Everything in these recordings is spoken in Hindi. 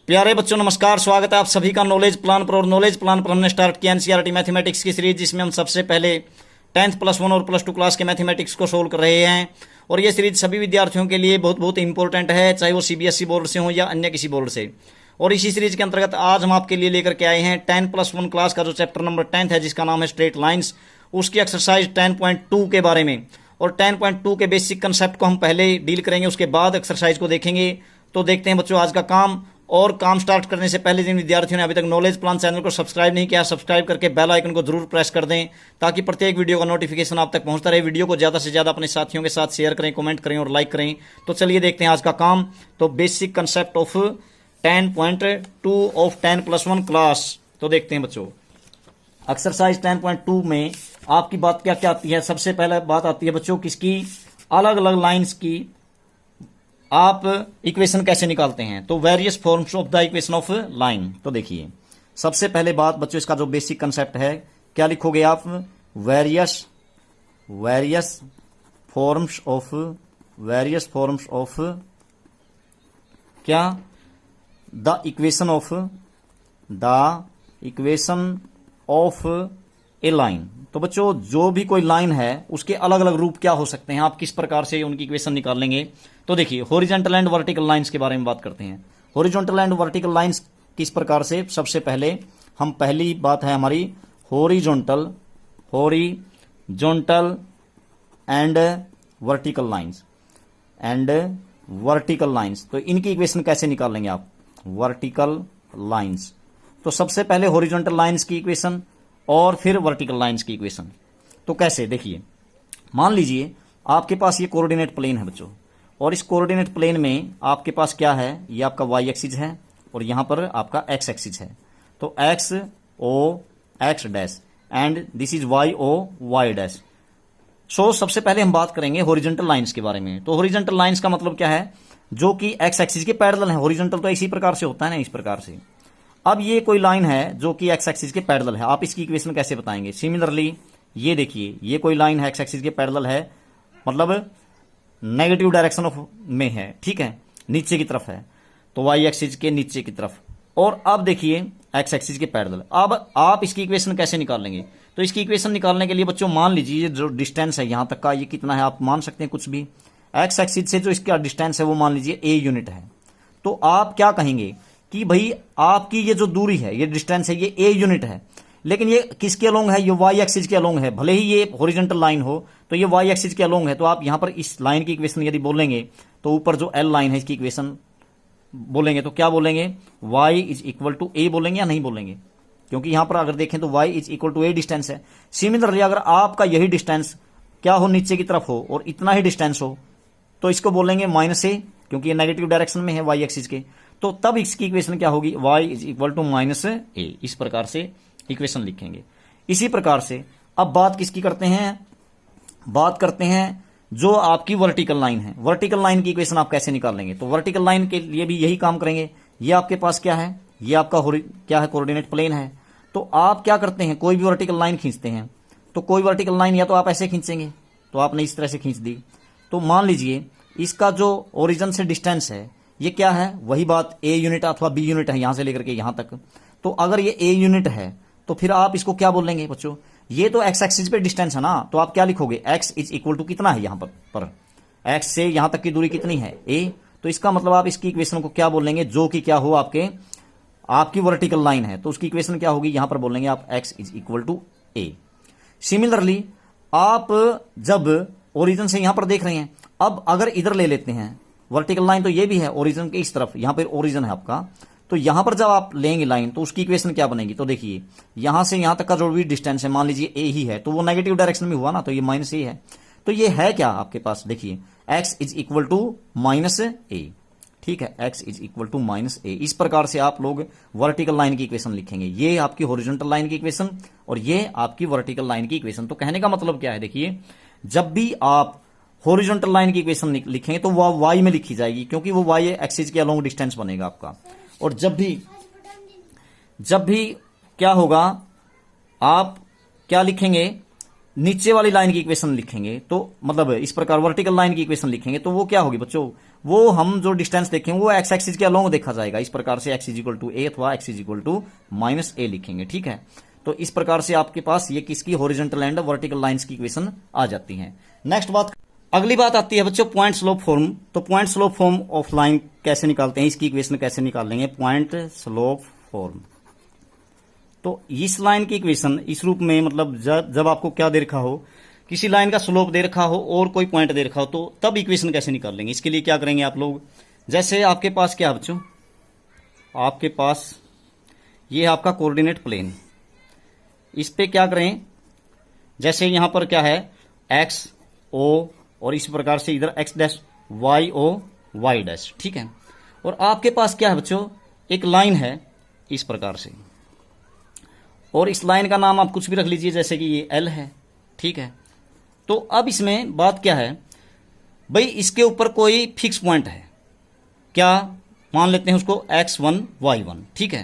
प्यारे बच्चों नमस्कार, स्वागत है आप सभी का नॉलेज प्लान पर। और नॉलेज प्लान पर हमने स्टार्ट किया एनसीईआरटी मैथमेटिक्स की सीरीज, जिसमें हम सबसे पहले 10th +1 और +2 क्लास के मैथमेटिक्स को सोल्व कर रहे हैं। और ये सीरीज सभी विद्यार्थियों के लिए बहुत बहुत इंपॉर्टेंट है, चाहे वो सीबीएसई बोर्ड से हो या अन्य किसी बोर्ड से। और इसी सीरीज के अंतर्गत आज हम आपके लिए लेकर के आए हैं 10 +1 क्लास का जो चैप्टर नंबर 10 है, जिसका नाम है स्ट्रेट लाइन्स, उसकी एक्सरसाइज 10.2 के बारे में। और 10.2 के बेसिक कंसेप्ट को हम पहले डील करेंगे, उसके बाद एक्सरसाइज को देखेंगे। तो देखते हैं बच्चों आज का काम। और काम स्टार्ट करने से पहले जिन विद्यार्थियों ने अभी तक नॉलेज प्लान चैनल को सब्सक्राइब नहीं किया, सब्सक्राइब करके बेल आइकन को जरूर प्रेस कर दें, ताकि प्रत्येक वीडियो का नोटिफिकेशन आप तक पहुंचता रहे। वीडियो को ज्यादा से ज्यादा अपने साथियों के साथ शेयर करें, कमेंट करें और लाइक करें। तो चलिए देखते हैं आज का काम। तो basic concept of 10.2 of 10 +1 class. तो देखते हैं बच्चों एक्सरसाइज 10.2 में आपकी बात क्या क्या आती है। सबसे पहले बात आती है बच्चों किसकी, अलग अलग लाइन्स की आप इक्वेशन कैसे निकालते हैं। तो various forms of the equation of line. तो देखिए सबसे पहले बात बच्चों, इसका जो बेसिक कंसेप्ट है क्या लिखोगे आप, वेरियस फॉर्म्स ऑफ क्या, the equation of a line. तो बच्चों जो भी कोई लाइन है उसके अलग अलग रूप क्या हो सकते हैं, आप किस प्रकार से उनकी इक्वेशन निकालेंगे। तो देखिए हॉरिजॉन्टल एंड वर्टिकल लाइंस के बारे में बात करते हैं। हॉरिजॉन्टल एंड वर्टिकल लाइंस किस प्रकार से, सबसे पहले हम पहली बात है हमारी हॉरिजॉन्टल एंड वर्टिकल लाइंस। तो इनकी इक्वेशन कैसे निकालेंगे आप, वर्टिकल लाइंस। तो सबसे पहले हॉरिजॉन्टल लाइंस की इक्वेशन और फिर वर्टिकल लाइंस की इक्वेशन। तो कैसे, देखिए मान लीजिए आपके पास ये कोऑर्डिनेट प्लेन है बच्चों, और इस कोऑर्डिनेट प्लेन में आपके पास क्या है, ये आपका वाई एक्सिस है और यहां पर आपका एक्स एक्सिस है। तो x O x dash and this is Y O Y dash. So सबसे पहले हम बात करेंगे हॉरिजॉन्टल लाइंस के बारे में। तो हॉरिजॉन्टल लाइंस का मतलब क्या है, जो कि एक्स एक्सिस के पैरेलल है। हॉरिजॉन्टल तो इसी प्रकार से होता है ना, इस प्रकार से। अब ये कोई लाइन है जो कि एक्स एक्सिस के पैरेलल है, आप इसकी इक्वेशन कैसे बताएंगे। सिमिलरली ये देखिए ये कोई लाइन है एक्स एक्सिस के पैरेलल है, मतलब नेगेटिव डायरेक्शन ऑफ में है, ठीक है, नीचे की तरफ है, तो वाई एक्सिस के नीचे की तरफ। और अब देखिए एक्स एक्सिस के पैरेलल। अब आप इसकी इक्वेशन कैसे निकालेंगे। तो इसकी इक्वेशन निकालने के लिए बच्चों मान लीजिए ये जो डिस्टेंस है यहां तक का, ये कितना है आप मान सकते हैं कुछ भी। एक्स एक्सिस से जो इसका डिस्टेंस है वो मान लीजिए ए यूनिट है। तो आप क्या कहेंगे कि भाई आपकी ये जो दूरी है, ये डिस्टेंस है, ये ए यूनिट है, लेकिन ये किसके अलोंग है, ये वाई एक्सिस के अलोंग है। भले ही ये हॉरिजॉन्टल लाइन हो तो ये वाई एक्सिस के अलोंग है। तो आप यहां पर इस लाइन की इक्वेशन यदि बोलेंगे तो ऊपर जो एल लाइन है इसकी इक्वेशन बोलेंगे तो क्या बोलेंगे, y इज इक्वल टू ए बोलेंगे या नहीं बोलेंगे, क्योंकि यहां पर अगर देखें तो y is equal to a distance है। सिमिलरली अगर आपका यही डिस्टेंस क्या हो, नीचे की तरफ हो और इतना ही डिस्टेंस हो, तो इसको बोलेंगे -a, क्योंकि ये नेगेटिव डायरेक्शन में है वाई एक्सिस के। तो तब इसकी इक्वेशन क्या होगी, y is equal to -a। इस प्रकार से इक्वेशन लिखेंगे। इसी प्रकार से अब बात किसकी करते हैं, बात करते हैं जो आपकी वर्टिकल लाइन है। वर्टिकल लाइन की इक्वेशन आप कैसे निकालेंगे। तो वर्टिकल लाइन के लिए भी यही काम करेंगे। ये आपके पास क्या है, ये आपका क्या है, कोऑर्डिनेट प्लेन है। तो आप क्या करते हैं, कोई भी वर्टिकल लाइन खींचते हैं, तो कोई वर्टिकल लाइन या तो आप ऐसे खींचेंगे, तो आपने इस तरह से खींच दी। तो मान लीजिए इसका जो ओरिजिन से डिस्टेंस है ये क्या है, वही बात ए यूनिट अथवा बी यूनिट है, यहां से लेकर के यहां तक। तो अगर ये ए यूनिट है तो फिर आप इसको क्या बोलेंगे बच्चों, ये तो एक्स एक्सिस पे डिस्टेंस है ना, तो आप क्या लिखोगे, एक्स इज इक्वल टू कितना है यहां पर एक्स से यहां तक की दूरी कितनी है, ए। तो इसका मतलब आप इसकी इक्वेशन को क्या बोलेंगे, जो कि क्या हो आपकी वर्टिकल लाइन है, तो उसकी इक्वेशन क्या होगी, यहां पर बोलेंगे आप x is equal to a. Similarly आप जब ओरिजिन से यहां पर देख रहे हैं, अब अगर इधर ले लेते हैं वर्टिकल लाइन, तो ये भी है ओरिजिन के इस तरफ, यहां पर ओरिजिन है आपका, तो यहां पर जब आप लेंगे लाइन तो उसकी इक्वेशन क्या बनेगी। तो देखिए यहां से यहां तक का जो भी डिस्टेंस है, मान लीजिए ए ही है, तो वो नेगेटिव डायरेक्शन में हुआ ना, तो ये -a है। तो ये है क्या आपके पास, देखिए x is equal to -a, ठीक है, x is equal to -a। इस प्रकार से आप लोग वर्टिकल लाइन की इक्वेशन लिखेंगे। ये आपकी हॉरिजॉन्टल लाइन की इक्वेशन और ये आपकी वर्टिकल लाइन की इक्वेशन। तो कहने का मतलब क्या है, देखिए जब भी आप हॉरिजॉन्टल लाइन की इक्वेशन लिखेंगे तो वह y में लिखी जाएगी, क्योंकि वो y एक्सिस के अलोंग डिस्टेंस बनेगा आपका। और जब भी क्या होगा, आप क्या लिखेंगे, नीचे वाली लाइन की इक्वेशन लिखेंगे तो मतलब इस प्रकार वर्टिकल लाइन की इक्वेशन लिखेंगे तो वो क्या होगी बच्चों, वो हम जो डिस्टेंस देखेंगे वो एक्स एक्सिस के अलोंग देखा जाएगा। इस प्रकार से X is equal to A अथवा X is equal to minus A लिखेंगे। ठीक है, तो इस प्रकार से आपके पास ये किसकी हॉरिजॉन्टल एंड वर्टिकल लाइंस की इक्वेशन आ जाती है। नेक्स्ट बात, अगली बात आती है बच्चों पॉइंट स्लोप फॉर्म। तो point slope form of line कैसे निकालते हैं, इसकी इक्वेशन कैसे निकाल लेंगे, पॉइंट स्लोप फॉर्म। तो इस लाइन की इक्वेशन इस रूप में, मतलब जब आपको क्या दे रखा हो, किसी लाइन का स्लोप दे रखा हो और कोई पॉइंट दे रखा हो, तो तब इक्वेशन कैसे निकाल लेंगे। इसके लिए क्या करेंगे आप लोग, जैसे आपके पास क्या है बच्चों, आपके पास ये आपका कोऑर्डिनेट प्लेन, इस पे क्या करें, जैसे यहां पर क्या है एक्स ओ और इस प्रकार से इधर x dash y O Y dash. ठीक है, और आपके पास क्या है बच्चों, एक लाइन है इस प्रकार से, और इस लाइन का नाम आप कुछ भी रख लीजिए, जैसे कि ये एल है। ठीक है, तो अब इसमें बात क्या है भाई, इसके ऊपर कोई फिक्स पॉइंट है, क्या मान लेते हैं उसको x1 y1। ठीक है,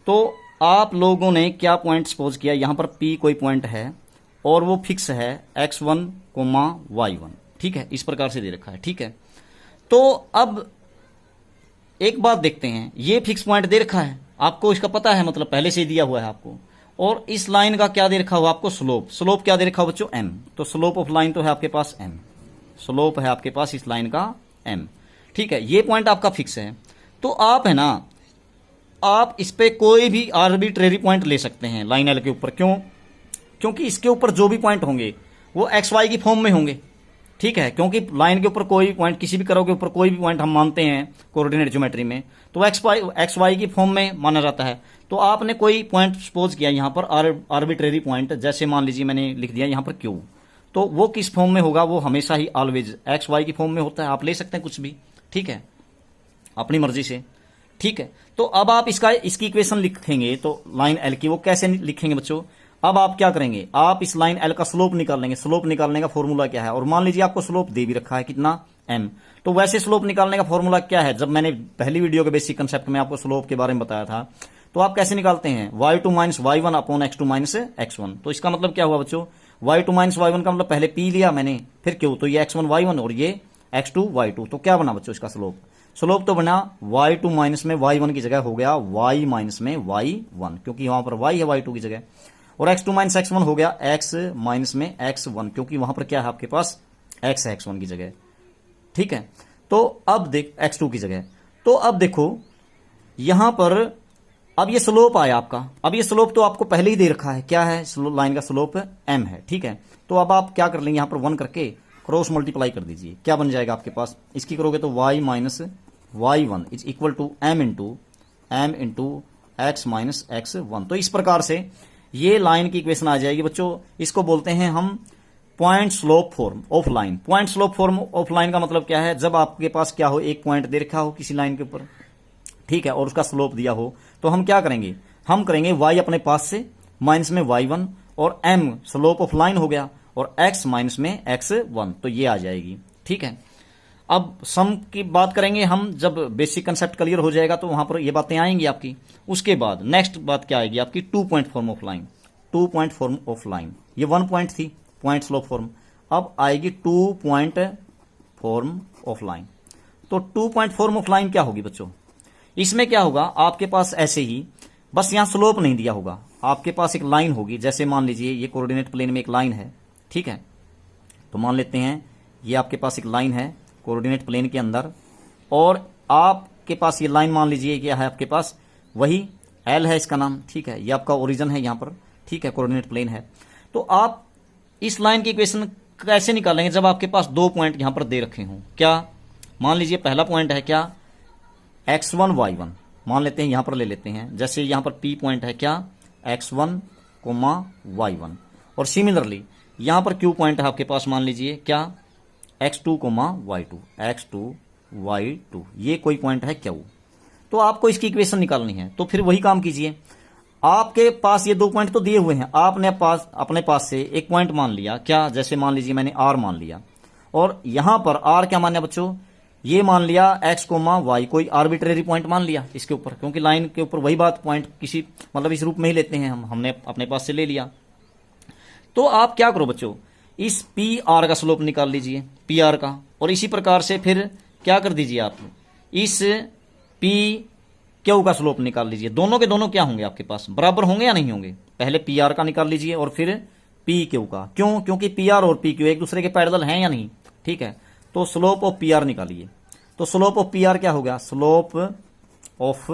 तो आप लोगों ने क्या पॉइंट सपोज किया, यहां पर P कोई पॉइंट है और वो फिक्स है x1, y1। ठीक है, इस प्रकार से दे रखा है। ठीक है, तो अब एक बात देखते हैं, ये फिक्स पॉइंट दे रखा है आपको, इसका पता है, मतलब पहले से ही दिया हुआ है आपको, और इस लाइन का क्या दे रखा हुआ आपको, स्लोप। स्लोप क्या दे रखा हो बच्चों, m। तो स्लोप ऑफ लाइन तो है आपके पास m, स्लोप है आपके पास इस लाइन का m। ठीक है, ये पॉइंट आपका फिक्स है, तो आप है ना, आप इस पे कोई भी आर्बिट्रेरी पॉइंट ले सकते हैं लाइन एल के ऊपर। क्यों, क्योंकि इसके ऊपर जो भी पॉइंट होंगे वो एक्स वाई की फॉर्म में होंगे। ठीक है, क्योंकि लाइन के ऊपर कोई भी पॉइंट, किसी भी कर्व के ऊपर कोई भी पॉइंट हम मानते हैं कोऑर्डिनेट ज्योमेट्री में, तो एक्स वाई की फॉर्म में माना जाता है। तो आपने कोई पॉइंट सपोज किया यहां पर आर्बिट्रेरी पॉइंट, जैसे मान लीजिए मैंने लिख दिया यहां पर क्यू, तो वो किस फॉर्म में होगा, वो हमेशा ही ऑलवेज एक्स वाई की फॉर्म में होता है। आप ले सकते हैं कुछ भी, ठीक है, अपनी मर्जी से। ठीक है, तो अब आप इसकी इक्वेशन लिखेंगे, तो लाइन एल की वो कैसे लिखेंगे बच्चों, अब आप क्या करेंगे, आप इस लाइन एल का स्लोप निकाल लेंगे। स्लोप निकालने का फॉर्मूला क्या है, और मान लीजिए आपको स्लोप दे भी रखा है कितना, m। तो वैसे स्लोप निकालने का फॉर्मूला क्या है, जब मैंने पहली वीडियो के बेसिक कंसेप्ट में आपको स्लोप के बारे में बताया था, तो आप कैसे निकालते हैं, y2 minus y1 upon x2 minus x1। तो इसका मतलब क्या हुआ बच्चों, y2 माइनस y1 का मतलब पहले p लिया मैंने, फिर क्यों, तो ये x1 y1 और ये x2 y2। तो क्या बना बच्चों इसका स्लोप, स्लोप तो बना y2 माइनस में y1 की जगह हो गया y माइनस में y1, क्योंकि वहां पर y है y2 की जगह, और x2 माइनस x1 हो गया x माइनस में x1, क्योंकि वहां पर क्या है आपके पास x है x1 की जगह। ठीक है, तो अब देख x2 की जगह, तो अब देखो यहां पर अब ये स्लोप आया आपका। अब ये स्लोप तो आपको पहले ही दे रखा है, क्या है, लाइन का स्लोप m है। ठीक है, तो अब आप क्या कर लेंगे, यहां पर 1 करके क्रॉस मल्टीप्लाई कर दीजिए, क्या बन जाएगा आपके पास, इसकी करोगे तो y minus y1 is equal to m into x minus x1। तो इस प्रकार से ये लाइन की इक्वेशन आ जाएगी बच्चों। इसको बोलते हैं हम point slope form of line. Point slope form of line का मतलब क्या है, जब आपके पास क्या हो, एक पॉइंट दे रखा हो किसी लाइन के ऊपर, ठीक है, और उसका स्लोप दिया हो, तो हम क्या करेंगे, हम करेंगे y अपने पास से माइनस में y1 और m स्लोप ऑफ लाइन हो गया, और x माइनस में x1, तो ये आ जाएगी। ठीक है, अब सम की बात करेंगे हम, जब बेसिक कंसेप्ट क्लियर हो जाएगा तो वहां पर ये बातें आएंगी आपकी। उसके बाद नेक्स्ट बात क्या आएगी आपकी, 2 point form of line. 2 point form of line, ये 1 पॉइंट थी पॉइंट स्लोप फॉर्म, अब आएगी 2 पॉइंट फॉर्म ऑफ लाइन। तो 2 पॉइंट फॉर्म ऑफ लाइन क्या होगी बच्चों, इसमें क्या होगा, आपके पास ऐसे ही बस यहां स्लोप नहीं दिया होगा, आपके पास एक लाइन होगी, जैसे मान लीजिए ये कोऑर्डिनेट प्लेन में एक लाइन है। ठीक है, तो मान लेते हैं ये आपके पास एक लाइन है कोऑर्डिनेट प्लेन के अंदर, और आपके पास ये लाइन मान लीजिए क्या है आपके पास, वही एल है इसका नाम। ठीक है, ये आपका ओरिजिन है यहाँ पर। ठीक है, कोऑर्डिनेट प्लेन है। तो आप इस लाइन की इक्वेशन कैसे निकालेंगे, जब आपके पास 2 पॉइंट यहाँ पर दे रखे हों। क्या, मान लीजिए पहला पॉइंट है क्या, x1 y1 मान लेते हैं, यहां पर ले लेते हैं, जैसे यहां पर p पॉइंट है क्या, x1 y1, और सिमिलरली यहां पर q पॉइंट है आपके पास, मान लीजिए क्या, x2 y2, ये कोई पॉइंट है क्या। तो आपको इसकी इक्वेशन निकालनी है, तो फिर वही काम कीजिए, आपके पास ये 2 पॉइंट तो दिए हुए हैं, आपने अपने पास से एक पॉइंट मान लिया क्या, जैसे मान लीजिए मैंने r मान लिया, और यहां पर r क्या माना बच्चों, ये मान लिया x y, कोई आर्बिट्रेरी पॉइंट मान लिया इसके ऊपर, क्योंकि लाइन के ऊपर वही बात पॉइंट किसी मतलब इस रूप में ही लेते हैं हमने अपने पास से ले लिया। तो आप क्या करो बच्चों, इस पी आर का स्लोप निकाल लीजिए, पी आर का, और इसी प्रकार से फिर क्या कर दीजिए आप, इस पी क्यू का स्लोप निकाल लीजिए। दोनों के दोनों क्या होंगे आपके पास, बराबर होंगे या नहीं होंगे। पहले पी आर का निकाल लीजिए और फिर पी क्यू का। क्यों? क्योंकि पी आर और पी क्यू एक दूसरे के पैरेलल हैं या नहीं, ठीक है। तो स्लोप ऑफ पी आर निकालिए। तो स्लोप ऑफ पी आर क्या हो गया, स्लोप ऑफ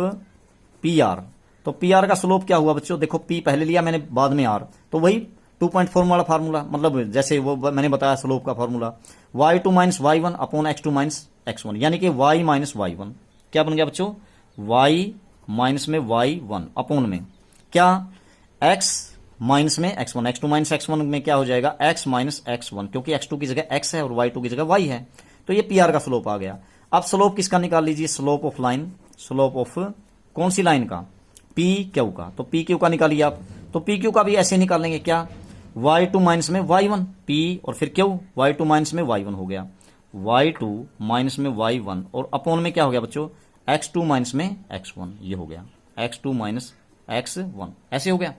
पी आर। तो पी आर का स्लोप क्या हुआ बच्चों, देखो पी पहले लिया मैंने, बाद में आर, तो वही 2.4 वाला फार्मूला, मतलब जैसे वो मैंने बताया स्लोप का formula, y2 minus y1 upon x2 minus x1, यानी कि y माइनस y1 क्या बन गया बच्चों, y माइनस में y1 अपॉन में क्या, x माइनस में x1, x2 माइनस x1 में क्या हो जाएगा, x माइनस x1, क्योंकि x2 की जगह x है और y2 की जगह y है। तो ये पी आर का स्लोप आ गया। अब स्लोप किसका निकाल लीजिए, slope of line, slope of कौन सी लाइन का, पी क्यू का। तो पी क्यू का निकालिए आप। तो पी क्यू का भी ऐसे निकालेंगे, क्या, y2 माइनस में y1, पी और फिर क्यू, y2 माइनस में y1 हो गया, y2 माइनस में y1 और अपॉन में क्या हो गया बच्चों, x2 माइनस में x1, ये हो गया x2 माइनस x1, ऐसे हो गया।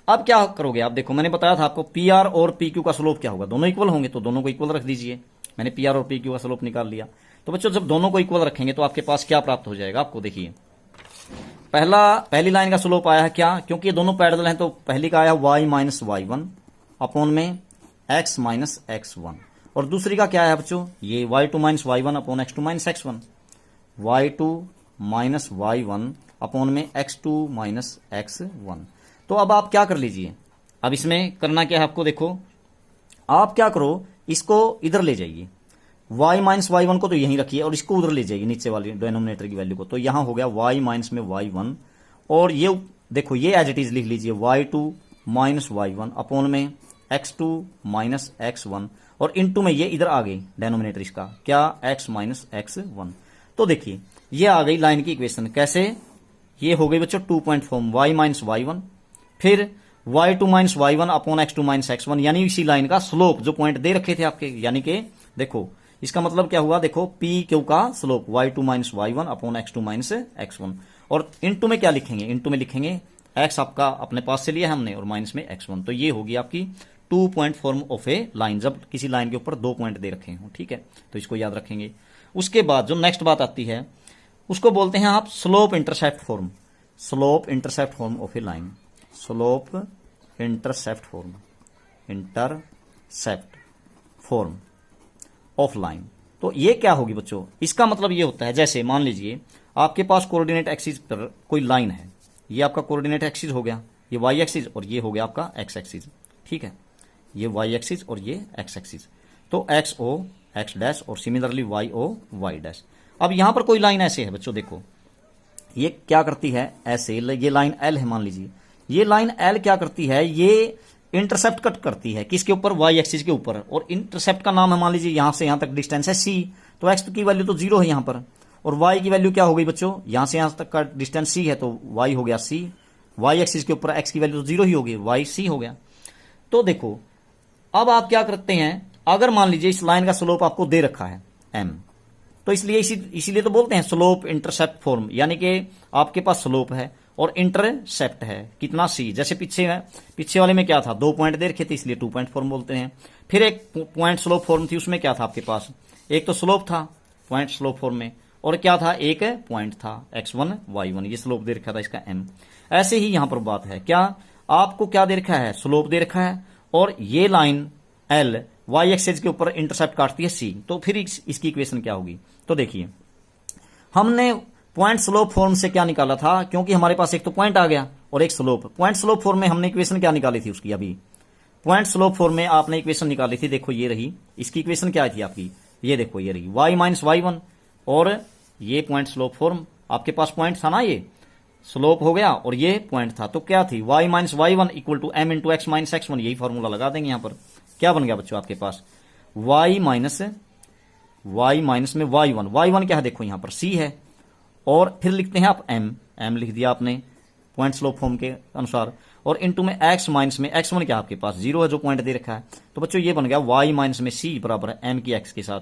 अब क्या करोगे आप, देखो मैंने बताया था आपको पी आर और पी क्यू का स्लोप क्या होगा, दोनों इक्वल होंगे, तो दोनों को इक्वल रख दीजिए। मैंने पी आर और पी क्यू का स्लोप निकाल लिया। तो बच्चों जब दोनों को इक्वल रखेंगे तो आपके पास क्या प्राप्त हो जाएगा, आपको देखिए, पहली लाइन का स्लोप आया है क्या, क्योंकि ये दोनों पैरेलल हैं, तो पहली का आया y माइनस y1 अपॉन में x माइनस x1, और दूसरी का क्या है बच्चों, ये y2 minus y1 upon x2 minus x1, y2 minus y1 upon में x2 माइनस x1। तो अब आप क्या कर लीजिए, अब इसमें करना क्या है आपको, देखो आप क्या करो, इसको इधर ले जाइए, y माइनस y1 को तो यहीं रखिए और इसको उधर ले जाइए, नीचे वाली डिनोमिनेटर की वैल्यू को। तो यहां हो गया y माइनस में y1, और ये देखो ये एज इट इज लिख लीजिए y2 माइनस y1 अपॉन में x2 माइनस x1, और इनटू में ये इधर आ गई डिनोमिनेटर इसका क्या, x माइनस x1। तो देखिए ये आ गई लाइन की इक्वेशन, कैसे, ये हो गई बच्चों 2 फॉर्म, y माइनस y1 फिर y2 minus y1 upon x2 minus x1, यानी इसी लाइन का स्लोप जो पॉइंट दे रखे थे आपके, यानी कि देखो इसका मतलब क्या हुआ, देखो पी क्यू का slope y2 minus y1 upon x2 minus x1, और इनटू में क्या लिखेंगे, इनटू में लिखेंगे x आपका अपने पास से लिया हमने और माइनस में x1। तो ये होगी आपकी 2 point form of a line, जब किसी लाइन के ऊपर 2 पॉइंट दे रखे हो, ठीक है। तो इसको याद रखेंगे। उसके बाद जो नेक्स्ट बात आती है उसको बोलते हैं आप slope intercept form, slope intercept form of a line, slope intercept form, intercept form of line. तो ये क्या होगी बच्चों, इसका मतलब ये होता है, जैसे मान लीजिए आपके पास कोऑर्डिनेट एक्सिस पर कोई लाइन है, ये आपका कोऑर्डिनेट एक्सिस हो गया, ये वाई एक्सिस और ये हो गया आपका एक्स एक्सिस, ठीक है, ये वाई एक्सिस और ये एक्स एक्सिस। तो एक्स ओ एक्स डैश और similarly Y O Y dash. अब यहां पर कोई लाइन ऐसे है बच्चों, देखो ये क्या करती है, ऐसे ये लाइन एल है मान लीजिए, ये लाइन एल क्या करती है, ये इंटरसेप्ट कट करती है किसके ऊपर, वाई एक्सिस के ऊपर, और इंटरसेप्ट का नाम है मान लीजिए यहां से यहां तक डिस्टेंस है सी, तो एक्स की वैल्यू तो 0 है यहां पर, और वाई की वैल्यू क्या हो गई बच्चों, यहां से यहां तक का डिस्टेंस सी है तो वाई हो गया सी, वाई एक्सिस के ऊपर एक्स की वैल्यू तो 0 ही होगी, वाई सी हो गया। तो देखो अब आप क्या करते हैं, अगर मान लीजिए इस लाइन का स्लोप आपको दे रखा है एम, तो इसलिए इसीलिए तो बोलते हैं स्लोप इंटरसेप्ट फॉर्म, यानी कि आपके पास स्लोप है और इंटरसेप्ट है कितना सी, जैसे पीछे वाले में क्या था, 2 पॉइंट दे रखे थे इसलिए 2 पॉइंट फॉर्म बोलते हैं। फिर एक पॉइंट स्लोप फॉर्म थी, उसमें क्या था आपके पास, एक तो स्लोप था पॉइंट स्लोप फॉर्म में, और क्या था, एक पॉइंट था x1 y1, ये स्लोप दे रखा था इसका m। ऐसे ही यहां पर बात है, क्या आपको क्या दे रखा है, स्लोप दे रखा है, और ये लाइन l y एक्सिस के ऊपर इंटरसेप्ट काटती है c, तो फिर इसकी इक्वेशन क्या होगी। तो देखिए हमने पॉइंट स्लोप फॉर्म से क्या निकाला था, क्योंकि हमारे पास एक तो पॉइंट आ गया और एक स्लोप, पॉइंट स्लोप फॉर्म में हमने इक्वेशन क्या निकाली थी उसकी, अभी पॉइंट स्लोप फॉर्म में आपने इक्वेशन निकाली थी, देखो ये रही, इसकी इक्वेशन क्या थी आपकी, ये देखो ये रही y माइनस y1, और ये पॉइंट स्लोप फॉर्म आपके पास पॉइंट था ना, ये स्लोप हो गया और ये पॉइंट था, तो क्या थी y minus y1 equal to m into x minus x1, यही फॉर्मूला लगा देंगे यहां पर। क्या बन गया बच्चों आपके पास y माइनस में y1 क्या है, देखो यहां पर c है, और फिर लिखते हैं आप m लिख दिया आपने पॉइंट स्लोप फॉर्म के अनुसार, और इनटू में x माइनस में x1 क्या आपके पास 0 है जो पॉइंट दे रखा है, तो बच्चों ये बन गया y माइनस में c बराबर है m की x के साथ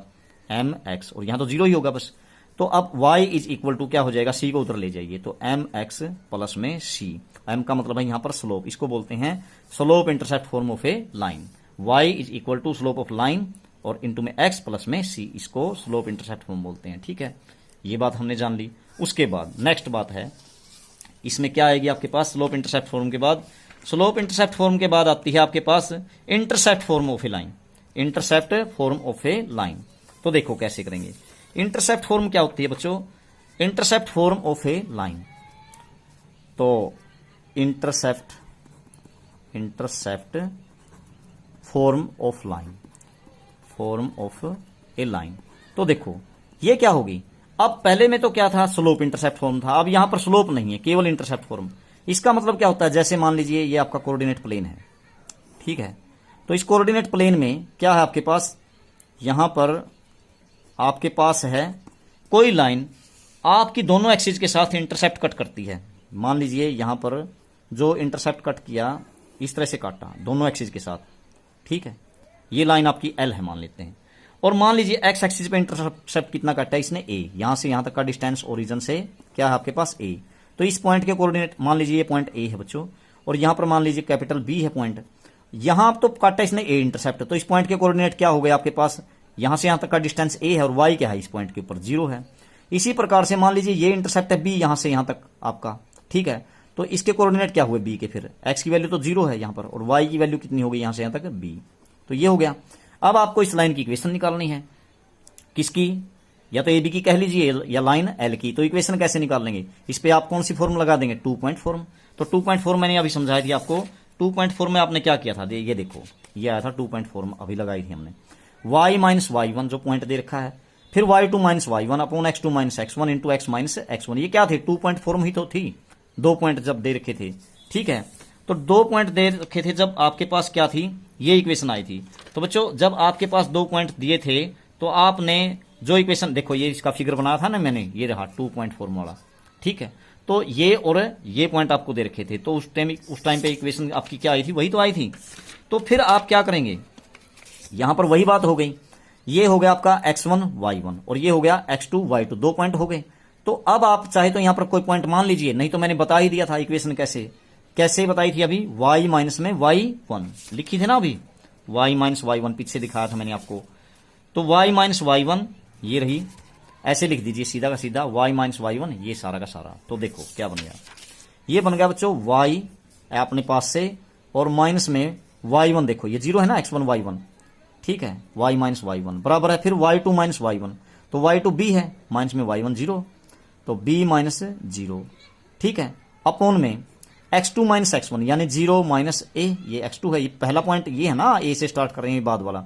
mx, और यहां तो 0 ही होगा बस। तो अब y इज इक्वल टू क्या हो जाएगा, c को उधर ले जाइए, तो एम एक्स प्लस में c, m का मतलब है यहां पर स्लोप, इसको बोलते हैं slope intercept form of a line. y is equal to slope of line और इंटू में x प्लस में c, इसको स्लोप इंटरसेप्ट फॉर्म बोलते हैं। ठीक है, ये बात हमने जान ली। उसके बाद नेक्स्ट बात है, इसमें क्या आएगी आपके पास, स्लोप इंटरसेप्ट फॉर्म के बाद, स्लोप इंटरसेप्ट फॉर्म के बाद आती है आपके पास intercept form of a line. Intercept form of a line, तो देखो कैसे करेंगे। इंटरसेप्ट फॉर्म क्या होती है बच्चों, intercept form of a line, तो intercept form of line, form of a line. तो देखो ये क्या होगी, अब पहले में तो क्या था, स्लोप इंटरसेप्ट फॉर्म था, अब यहां पर स्लोप नहीं है, केवल इंटरसेप्ट फॉर्म। इसका मतलब क्या होता है, जैसे मान लीजिए ये आपका कोऑर्डिनेट प्लेन है, ठीक है, तो इस कोऑर्डिनेट प्लेन में क्या है आपके पास, यहां पर आपके पास है कोई लाइन आपकी दोनों एक्सिस के साथ इंटरसेप्ट कट करती है। मान लीजिए यहां पर जो इंटरसेप्ट कट किया, इस तरह से काटा दोनों एक्सिस के साथ, ठीक है, ये लाइन आपकी एल है मान लेते हैं, और मान लीजिए एक्स एक्सिस पे इंटरसेप्ट कितना काटा है इसने, ए, यहां से यहां तक का डिस्टेंस ओरिजिन से क्या है आपके पास, ए। तो इस पॉइंट के कोऑर्डिनेट, मान लीजिए ये पॉइंट ए है बच्चों, और यहां पर मान लीजिए कैपिटल बी है पॉइंट, यहां तो काटा इसने ए इंटरसेप्ट, तो इस पॉइंट के कोऑर्डिनेट क्या हो गए आपके पास, यहां से यहां तक का डिस्टेंस ए है और वाई क्या है इस पॉइंट के ऊपर 0 है। इसी प्रकार से मान लीजिए ये इंटरसेप्ट है बी, यहां से यहां तक आपका, ठीक है, तो इसके कोऑर्डिनेट क्या हुए बी के, फिर एक्स की वैल्यू तो 0 है यहां पर, और वाई की वैल्यू कितनी होगी यहां से यहां तक बी, तो ये हो गया। अब आपको इस लाइन की इक्वेशन निकालनी है, किसकी, या तो ए बी की कह लीजिए या लाइन एल की। तो इक्वेशन कैसे निकाल लेंगे, इस पे आप कौन सी फॉर्म लगा देंगे, 2 पॉइंट फॉर्म। तो 2 पॉइंट फॉर्म मैंने अभी समझाई थी आपको, 2 पॉइंट फॉर्म में आपने क्या किया था, ये देखो ये आया था 2 पॉइंट फॉर्म, अभी लगाई थी हमने, y माइनस y1 जो पॉइंट दे रखा है, फिर y2 minus y1 upon x2 minus x1 into x minus x1, ये क्या थे, 2 पॉइंट फॉर्म ही तो थी, 2 पॉइंट जब दे रखे थे, ठीक है, तो 2 पॉइंट दे रखे थे जब आपके पास क्या थी, ये इक्वेशन आई थी। तो बच्चों जब आपके पास 2 पॉइंट दिए थे, तो आपने जो इक्वेशन देखो, ये इसका फिगर बनाया था ना मैंने, ये रहा 2 पॉइंट फॉर्म वाला, ठीक है, तो ये और ये पॉइंट आपको दे रखे थे, तो उस टाइम पे इक्वेशन आपकी क्या आई थी, वही तो आई थी। तो फिर आप क्या करेंगे, यहां पर वही बात हो गई, ये हो गया आपका x1 y1 और ये हो गया x2 y2, 2 पॉइंट हो गए। तो अब आप चाहे तो यहां पर कोई पॉइंट मान लीजिए, नहीं तो मैंने बता ही दिया था इक्वेशन कैसे बताई थी अभी, y माइनस में y1 लिखी थी ना अभी, y माइनस y1 पीछे दिखाया था मैंने आपको, तो y माइनस y1 ये रही, ऐसे लिख दीजिए सीधा का सीधा, y माइनस y1 ये सारा का सारा। तो देखो क्या बन गया, ये बन गया बच्चों y अपने पास से, और माइनस में y1, देखो ये 0 है ना, x1 y1, ठीक है, y माइनस y1 बराबर है फिर y2 माइनस y1, तो y2 b है, माइनस में y1 0, तो b माइनस 0, ठीक है, अपॉन में x2 माइनस x1 यानी 0 माइनस a, ये x2 है, ये पहला पॉइंट ये है ना, a से स्टार्ट कर रहे हैं बाद वाला,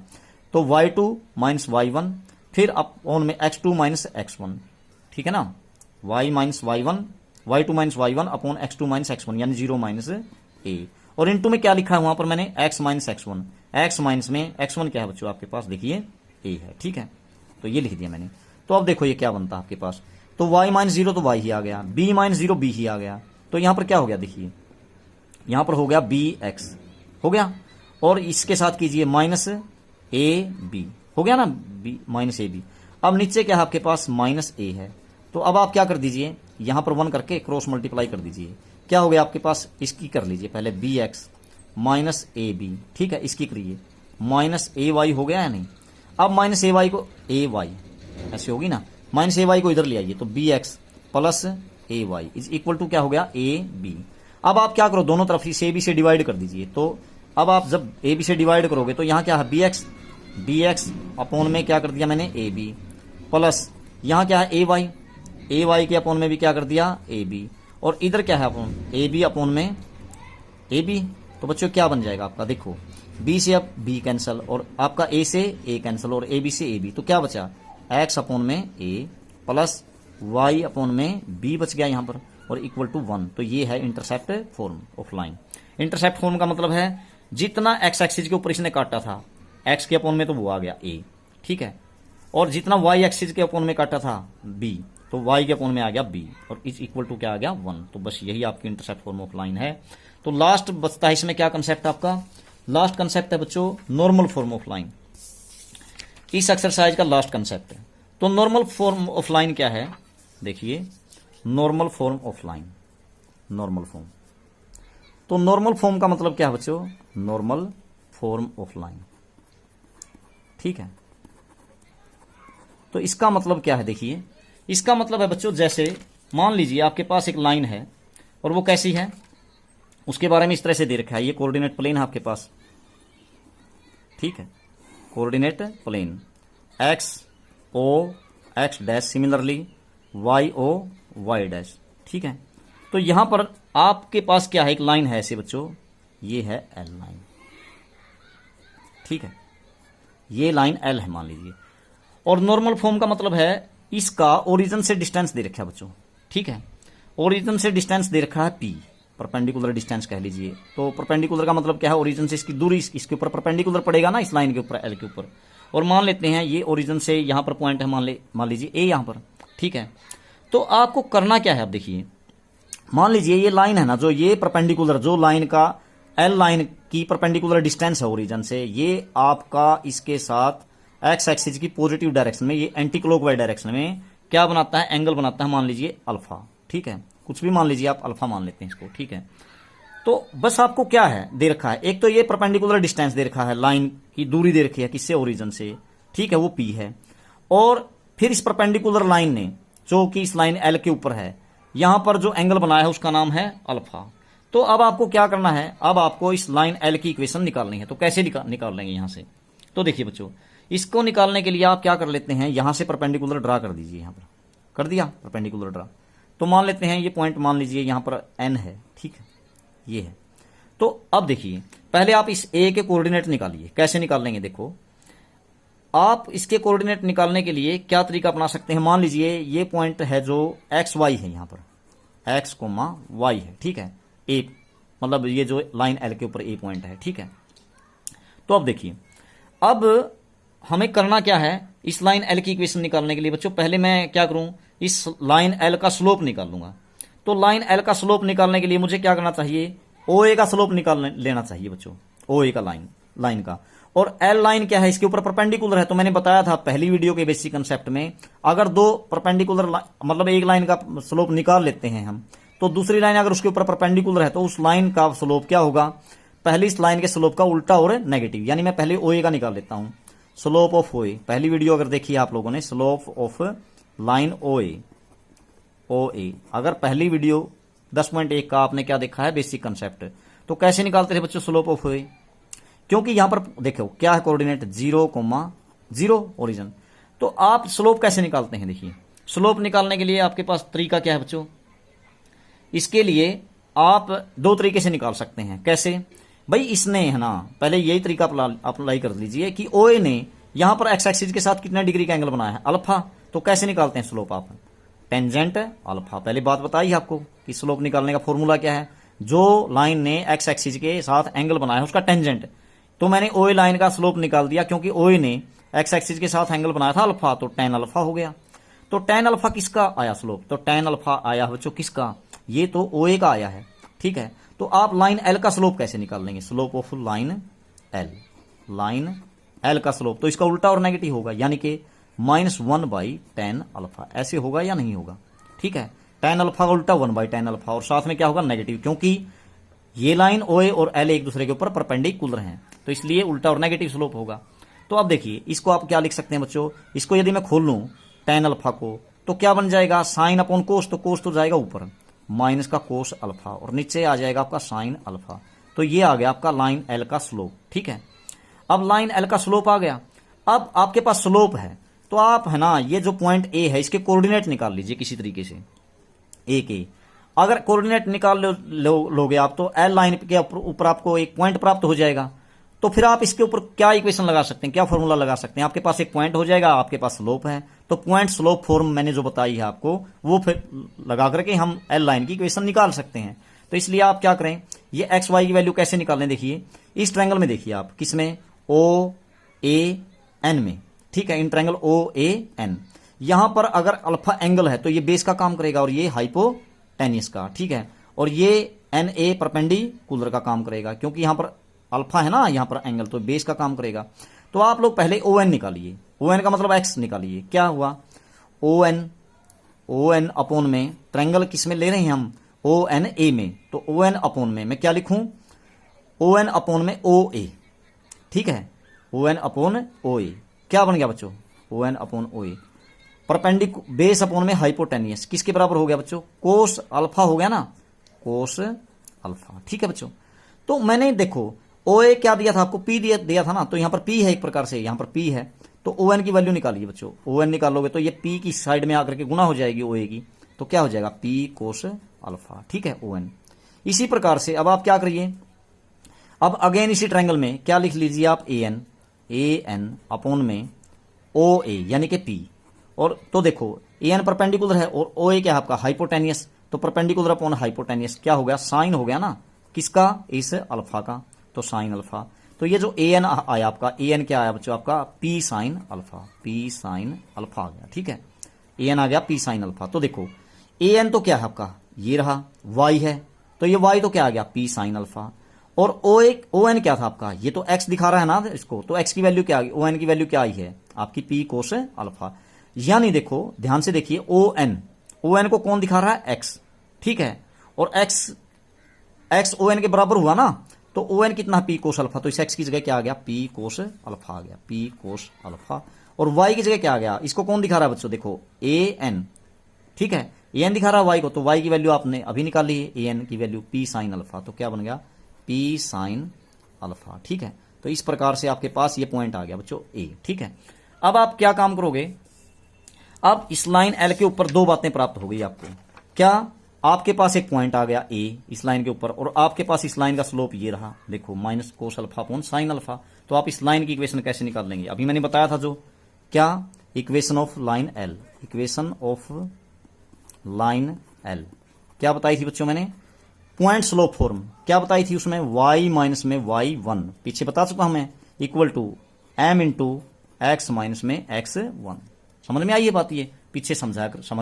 तो y2 माइनस y1 फिर अपॉन में x2 माइनस x1, ठीक है ना, y minus y1, y2 minus y1 upon x2 minus x1 यानी 0 माइनस a, और इनटू में क्या लिखा है वहां पर मैंने, x minus x1, x minus में x1 क्या है बच्चों आपके पास, देखिए a है, ठीक है, तो ये लिख दिया मैंने। तो अब देखो ये क्या बनता है आपके पास, तो y माइनस 0 तो y ही आ गया, b माइनस 0 b ही आ गया, तो यहां पर क्या हो गया, देखिए यहां पर हो गया bx हो गया, और इसके साथ कीजिए माइनस ab हो गया ना, b माइनस ab। अब नीचे क्या है आपके पास, माइनस a है, तो अब आप क्या कर दीजिए, यहां पर 1 करके क्रॉस मल्टीप्लाई कर दीजिए, क्या हो गया आपके पास, इसकी कर लीजिए पहले bx माइनस ए बी, ठीक है, इसकी करिए माइनस ए वाई हो गया है नहीं, अब माइनस ए वाई को ए वाई ऐसे होगी ना, माइनस ए वाई को इधर ले आइए, तो b x plus a y is equal to क्या हो गया, ए बी। अब आप क्या करो, दोनों तरफ से ए बी से डिवाइड कर दीजिए, तो अब आप जब ए बी से डिवाइड करोगे तो यहां क्या है, बी एक्स अपॉन में क्या कर दिया मैंने, ए बी, प्लस यहां क्या है, ए वाई के अपॉन में भी क्या कर दिया, ए बी, और इधर क्या है अपॉन, ए बी अपॉन में ए बी। तो बच्चों क्या बन जाएगा आपका, देखो b से अब b कैंसिल, और आपका a से a कैंसिल, और ab से ab, तो क्या बचा, x अपॉन में a प्लस y अपॉन में b बच गया यहां पर, और इक्वल टू 1। तो ये है intercept form of line. Intercept form का मतलब है जितना x एक्सिस के ऊपर इसने काटा था, x के अपॉन में तो वो आ गया a, ठीक है, और जितना y एक्सिस के अपॉन में काटा था b, तो y के अपॉन में आ गया b, और इज इक्वल टू क्या आ गया, 1। तो बस यही आपकी इंटरसेप्ट फॉर्म ऑफ लाइन है। तो लास्ट बचता है इसमें क्या कंसेप्ट आपका, लास्ट कंसेप्ट है बच्चों नॉर्मल फॉर्म ऑफ लाइन। इस एक्सरसाइज का लास्ट कंसेप्ट है तो नॉर्मल फॉर्म ऑफ लाइन क्या है, देखिए normal form of line, normal form. तो नॉर्मल फॉर्म का मतलब क्या है बच्चों, नॉर्मल फॉर्म ऑफ लाइन, ठीक है। तो इसका मतलब क्या है, देखिए इसका मतलब है बच्चों, जैसे मान लीजिए आपके पास एक लाइन है और वो कैसी है, उसके बारे में इस तरह से दे रखा है, ये कोऑर्डिनेट प्लेन है आपके पास, ठीक है, coordinate plane X O x dash, similarly Y O Y dash, ठीक है। तो यहां पर आपके पास क्या है, एक लाइन है ऐसे बच्चों, ये है एल लाइन, ठीक है, ये लाइन एल है मान लीजिए। और नॉर्मल फॉर्म का मतलब है इसका ओरिजिन से डिस्टेंस दे रखा है बच्चों, ठीक है, ओरिजिन से डिस्टेंस दे रखा है पी, परपेंडिकुलर डिस्टेंस कह लीजिए। तो परपेंडिकुलर का मतलब क्या है, ओरिजिन से इसकी दूरी, इसके ऊपर परपेंडिकुलर पड़ेगा ना, इस लाइन के ऊपर, एल के ऊपर। और मान लेते हैं ये ओरिजिन से यहां पर पॉइंट है, मान लीजिए ए यहां पर, ठीक है। तो आपको करना क्या है, अब देखिए मान लीजिए ये लाइन है ना, जो ये परपेंडिकुलर, जो लाइन का एल लाइन की परपेंडिकुलर डिस्टेंस है ओरिजिन से, ये आपका इसके साथ एक्स एक्सिस की पॉजिटिव डायरेक्शन में, ये एंटी क्लॉकवाइज डायरेक्शन में क्या बनाता है, एंगल बनाता है, मान लीजिए अल्फा, ठीक है, कुछ भी मान लीजिए आप, अल्फा मान लेते हैं इसको, ठीक है। तो बस आपको क्या है दे रखा है, एक तो ये परपेंडिकुलर डिस्टेंस दे रखा है, लाइन की दूरी दे रखी है किससे, ओरिजिन से, ठीक है, वो पी है। और फिर इस परपेंडिकुलर लाइन ने, जो कि इस लाइन एल के ऊपर है, यहां पर जो एंगल बनाया है उसका नाम है अल्फा। तो अब आपको क्या करना है, अब आपको इस लाइन एल की इक्वेशन निकालनी है। तो कैसे निकाल लेंगे यहां से, तो देखिए बच्चों, इसको निकालने के लिए आप क्या कर लेते हैं, यहां से परपेंडिकुलर ड्रा कर दीजिए, यहां पर कर दिया परपेंडिकुलर ड्रा। तो मान लेते हैं ये पॉइंट, मान लीजिए यहां पर एन है, ठीक है, ये है। तो अब देखिए पहले आप इस ए के कोऑर्डिनेट निकालिए, कैसे निकाल लेंगे, देखो आप इसके कोऑर्डिनेट निकालने के लिए क्या तरीका अपना सकते हैं। मान लीजिए ये पॉइंट है जो एक्स वाई है, यहां पर एक्स कोमा वाई है, ठीक है, ए मतलब ये जो लाइन एल के ऊपर ए पॉइंट है, ठीक है। तो अब देखिए, अब हमें करना क्या है, इस लाइन एल की इक्वेशन निकालने के लिए बच्चों, पहले मैं क्या करूं, इस लाइन एल का स्लोप निकाल लूंगा। तो लाइन एल का स्लोप निकालने के लिए मुझे क्या करना चाहिए, ओ ए का स्लोप निकाल लेना चाहिए बच्चों, ओ ए का लाइन का। और एल लाइन क्या है, इसके ऊपर परपेंडिकुलर है। तो मैंने बताया था पहली वीडियो के बेसिक कंसेप्ट में, अगर दो परपेंडिकुलर मतलब एक लाइन का स्लोप निकाल लेते हैं हम, तो दूसरी लाइन अगर उसके ऊपर परपेंडिकुलर है तो उस लाइन का स्लोप क्या होगा, पहली इस लाइन के स्लोप का उल्टा और नेगेटिव। यानी मैं पहले ओ ए का निकाल लेता हूं, स्लोप ऑफ ओ ए, पहली वीडियो अगर देखी है आप लोगों ने, स्लोप ऑफ लाइन ओ ए, अगर पहली वीडियो 10.1 का आपने क्या देखा है, बेसिक कंसेप्ट, तो कैसे निकालते थे बच्चों स्लोप ऑफ ओ ए, क्योंकि यहां पर देखो क्या है, कोऑर्डिनेट 0,0 ओरिजिन। तो आप स्लोप कैसे निकालते हैं, देखिए स्लोप निकालने के लिए आपके पास तरीका क्या है बच्चों, इसके लिए आप दो तरीके से निकाल सकते हैं। कैसे भाई, इसने है ना, पहले यही तरीका अप्लाई कर लीजिए कि ओ ए ने यहां पर एक्स एक्सिस के साथ कितने डिग्री का एंगल बनाया है, अल्फा। तो कैसे निकालते हैं स्लोप आप, टेंजेंट अल्फा। पहले बात बताई आपको कि स्लोप निकालने का फॉर्मूला क्या है, जो लाइन ने एक्स एक्सिस के साथ एंगल बनाया है उसका टेंजेंट। तो मैंने ओ ए लाइन का स्लोप निकाल दिया, क्योंकि ओ ए ने एक्स एक्सिस के साथ एंगल बनाया था अल्फा, तो टेन अल्फा हो गया। तो टेन अल्फा किसका आया स्लोप, तो टेन अल्फा आया बच्चों किसका, ये तो ओ ए का आया है, ठीक है। तो आप लाइन एल का स्लोप कैसे निकाल लेंगे, स्लोप ऑफ लाइन एल का स्लोप, तो इसका उल्टा और नेगेटिव होगा, यानी कि -1/10 अल्फा, ऐसे होगा या नहीं होगा, ठीक है। 10 अल्फा का उल्टा 1/10 अल्फा, और साथ में क्या होगा, नेगेटिव, क्योंकि ये लाइन ओ ए और एल एक दूसरे के ऊपर परपेंडिकुलर हैं, तो इसलिए उल्टा और नेगेटिव स्लोप होगा। तो अब देखिए इसको आप क्या लिख सकते हैं बच्चों, इसको यदि मैं खोल लूं 10 अल्फा को, तो क्या बन जाएगा, साइन अपॉन कोस, तो कोस तो जाएगा ऊपर, माइनस का कोस अल्फा, और नीचे आ जाएगा आपका साइन अल्फा। तो ये आ गया आपका लाइन एल का स्लोप, ठीक है। अब लाइन एल का स्लोप आ गया, अब आपके पास स्लोप है, तो आप है ना, ये जो पॉइंट ए है इसके कोऑर्डिनेट निकाल लीजिए किसी तरीके से, ए के। अगर कोऑर्डिनेट निकाल लोगे आप, तो एल लाइन के ऊपर आपको एक पॉइंट प्राप्त हो जाएगा। तो फिर आप इसके ऊपर क्या इक्वेशन लगा सकते हैं, क्या फॉर्मूला लगा सकते हैं, आपके पास एक पॉइंट हो जाएगा, आपके पास स्लोप है, तो पॉइंट स्लोप फॉर्म मैंने जो बताई है आपको, वो फिर लगा करके हम एल लाइन की इक्वेशन निकाल सकते हैं। तो इसलिए आप क्या करें, ये एक्स वाई की वैल्यू कैसे निकालें, देखिए इस ट्रायंगल में देखिए आप, किसमें, ओ ए एन में, ठीक है, in triangle O A N. यहां पर अगर अल्फा एंगल है तो ये बेस का काम करेगा और ये हाइपोटेनियस का, ठीक है, और ये एन ए परपेंडिकुलर का काम करेगा, क्योंकि यहां पर अल्फा है ना, यहां पर एंगल, तो बेस का काम करेगा। तो आप लोग पहले ओ एन निकालिए, ओ एन का मतलब एक्स निकालिए, क्या हुआ, ओ एन अपॉन में ट्रायंगल किस में ले रहे हैं हम, ओ एन ए में, तो ओ एन अपॉन में मैं क्या लिखूं, ओ एन अपॉन में ओ ए, ठीक है, ओ एन अपॉन ओ ए क्या बन गया बच्चों, ओ एन अपॉन ओ ए, बेस अपॉन में हाइपोटेनियस किसके बराबर हो गया बच्चों, कोस अल्फा हो गया ना, कोस अल्फा, ठीक है बच्चों। तो मैंने देखो ओ ए क्या दिया था आपको, पी दिया था ना, तो यहां पर पी है एक प्रकार से, यहां पर पी है, तो ओ एन की वैल्यू निकालिए बच्चों, ओ एन निकालोगे तो ये पी की साइड में आकर के गुना हो जाएगी ओ ए की, तो क्या हो जाएगा पी कोस अल्फा, ठीक है, ओ एन। इसी प्रकार से अब आप क्या करिए, अब अगेन इसी ट्रायंगल में क्या लिख लीजिए आप, ए एन अपॉन में ओ ए यानी कि पी, और तो देखो ए एन परपेंडिकुलर है और ओ ए क्या है आपका हाइपोटेनियस, तो परपेंडिकुलर अपॉन हाइपोटेनियस क्या हो गया, साइन हो गया ना किसका, इस अल्फा का, तो साइन अल्फा। तो ये जो ए एन आया आपका, ए एन क्या आया बच्चों आपका, P sine alpha, P sine alpha आ गया, ठीक है, ए एन आ गया पी साइन अल्फा। तो देखो ए एन तो क्या है आपका, ये रहा वाई है, तो ये वाई तो क्या आ गया पी साइन अल्फा, और ओ एन क्या था आपका, ये तो एक्स दिखा रहा है ना इसको, तो एक्स की वैल्यू क्या आ गई, ओ एन की वैल्यू क्या आई है आपकी पी कोस अल्फा, यानी देखो ध्यान से देखिए ओ एन को कौन दिखा रहा है, एक्स, ठीक है, और एक्स ओ एन के बराबर हुआ ना, तो ओ एन कितना पी कोस अल्फा, तो इस एक्स की जगह क्या आ गया पी कोस अल्फा आ गया, पी कोस अल्फा, और वाई की जगह क्या आ गया, इसको कौन दिखा रहा है बच्चों, देखो ए एन, ठीक है, ए एन दिखा रहा है वाई को, तो वाई की वैल्यू आपने अभी निकाली है, ए एन की वैल्यू पी साइन अल्फा, तो क्या बन गया पी साइन अल्फा, ठीक है। तो इस प्रकार से आपके पास ये पॉइंट आ गया बच्चों ए, ठीक है। अब आप क्या काम करोगे, अब इस लाइन एल के ऊपर दो बातें प्राप्त हो गई आपको, क्या, आपके पास एक पॉइंट आ गया ए इस लाइन के ऊपर, और आपके पास इस लाइन का स्लोप ये रहा, देखो minus cos alpha upon sine alpha. तो आप इस लाइन की इक्वेशन कैसे निकाल लेंगे, अभी मैंने बताया था जो, क्या, equation of line L, equation of line L क्या बताई थी बच्चों मैंने, पॉइंट स्लोप फॉर्म क्या बताई थी उसमें, y माइनस में y1 पीछे बता चुका हमें, equal to m into x minus में x1। समझ में आई ये बात, ये पीछे समझ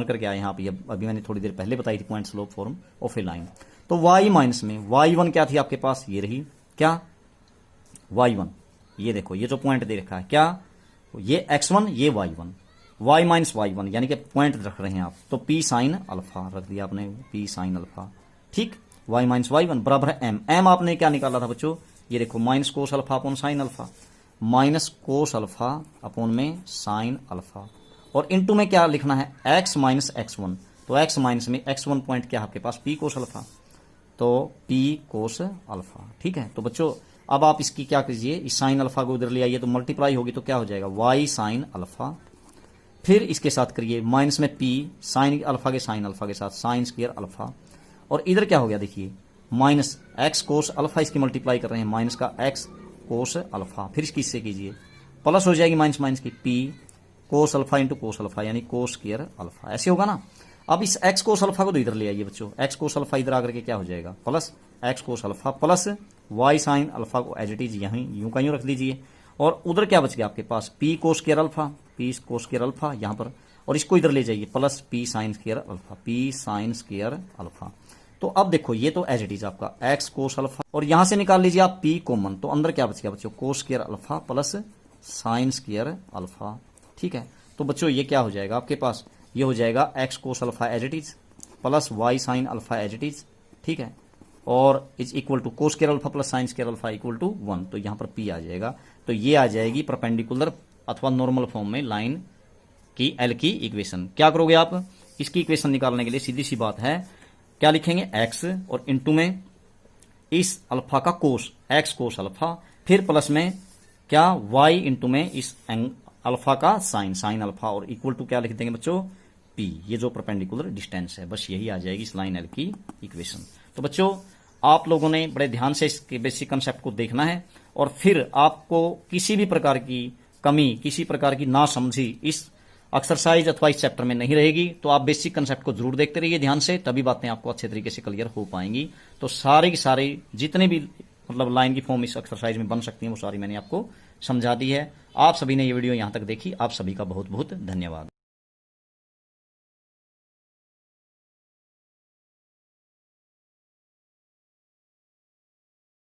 करके आए यहाँ पे, अभी मैंने थोड़ी देर पहले बताई थी point slope form of a line. तो y माइनस में y1 क्या थी आपके पास, ये रही क्या y1, ये देखो ये जो पॉइंट दे रखा है क्या, ये x1 ये y1, y माइनस y1 यानी कि पॉइंट रख रहे हैं आप, तो p साइन अल्फा रख दिया आपने, p साइन अल्फा, ठीक, y माइनस y1 बराबर है m आपने क्या निकाला था बच्चों, ये देखो minus cos alpha upon sine alpha, minus cos alpha upon में साइन अल्फा, और इनटू में क्या लिखना है x माइनस x1, तो x माइनस में x1 पॉइंट क्या है आपके पास p कोस अल्फा, तो p कोस अल्फा, ठीक है। तो बच्चों अब आप इसकी क्या कीजिए, इस साइन अल्फा को उधर ले आइए, तो मल्टीप्लाई होगी तो क्या हो जाएगा y साइन अल्फा, फिर इसके साथ करिए माइनस में p साइन अल्फा के साथ साइन स्क्वायर अल्फा, और इधर क्या हो गया देखिए माइनस एक्स कोस अल्फा, इसकी मल्टीप्लाई कर रहे हैं माइनस का एक्स कोस अल्फा, फिर इसकी इससे कीजिए प्लस हो जाएगी माइनस माइनस की P cos alpha into cos alpha यानी कोस स्क्वायर अल्फा, ऐसे होगा ना। अब इस एक्स कोस अल्फा को तो इधर ले आइए बच्चों, एक्स कोस अल्फा इधर आकर के क्या हो जाएगा plus x cos alpha plus y sin alpha को एज इट इज यहीं यूं का यूं रख दीजिए, और उधर क्या बच गया आपके पास P cos square alpha, P cos square alpha यहाँ पर, और इसको इधर ले जाइए plus P sine square alpha, P sine square alpha. तो अब देखो ये तो एज इट इज आपका एक्स कोस अल्फा, और यहां से निकाल लीजिए आप पी कॉमन, तो अंदर क्या बच गया बच्चों कोस square alpha plus sin square alpha, ठीक है। तो बच्चों ये क्या हो जाएगा आपके पास, ये हो जाएगा x cos alpha as it is plus y sin alpha as it is, ठीक है, और is equal to cos square alpha plus sin square alpha equal to 1, तो यहां पर पी आ जाएगा। तो ये आ जाएगी परपेंडिकुलर अथवा नॉर्मल फॉर्म में लाइन की एल की इक्वेशन। क्या करोगे आप, इसकी इक्वेशन निकालने के लिए सीधी सी बात है, क्या लिखेंगे एक्स और इनटू में इस अल्फा का कोस एक्स कोस अल्फा, फिर प्लस में क्या वाई इंटू में इस अल्फा का साइन साइन अल्फा, और इक्वल टू क्या लिख देंगे बच्चों पी, ये जो परपेंडिकुलर डिस्टेंस है, बस यही आ जाएगी इस लाइन एल की इक्वेशन। तो बच्चों आप लोगों ने बड़े ध्यान से इसके बेसिक कंसेप्ट को देखना है, और फिर आपको किसी भी प्रकार की कमी, किसी प्रकार की नासमझी इस एक्सरसाइज अथवा इस चैप्टर में नहीं रहेगी। तो आप बेसिक कंसेप्ट को जरूर देखते रहिए ध्यान से, तभी बातें आपको अच्छे तरीके से क्लियर हो पाएंगी। तो सारे की सारे जितने भी मतलब लाइन की फॉर्म इस एक्सरसाइज में बन सकती हैं वो सारी मैंने आपको समझा दी है। आप सभी ने ये वीडियो यहाँ तक देखी, आप सभी का बहुत बहुत धन्यवाद।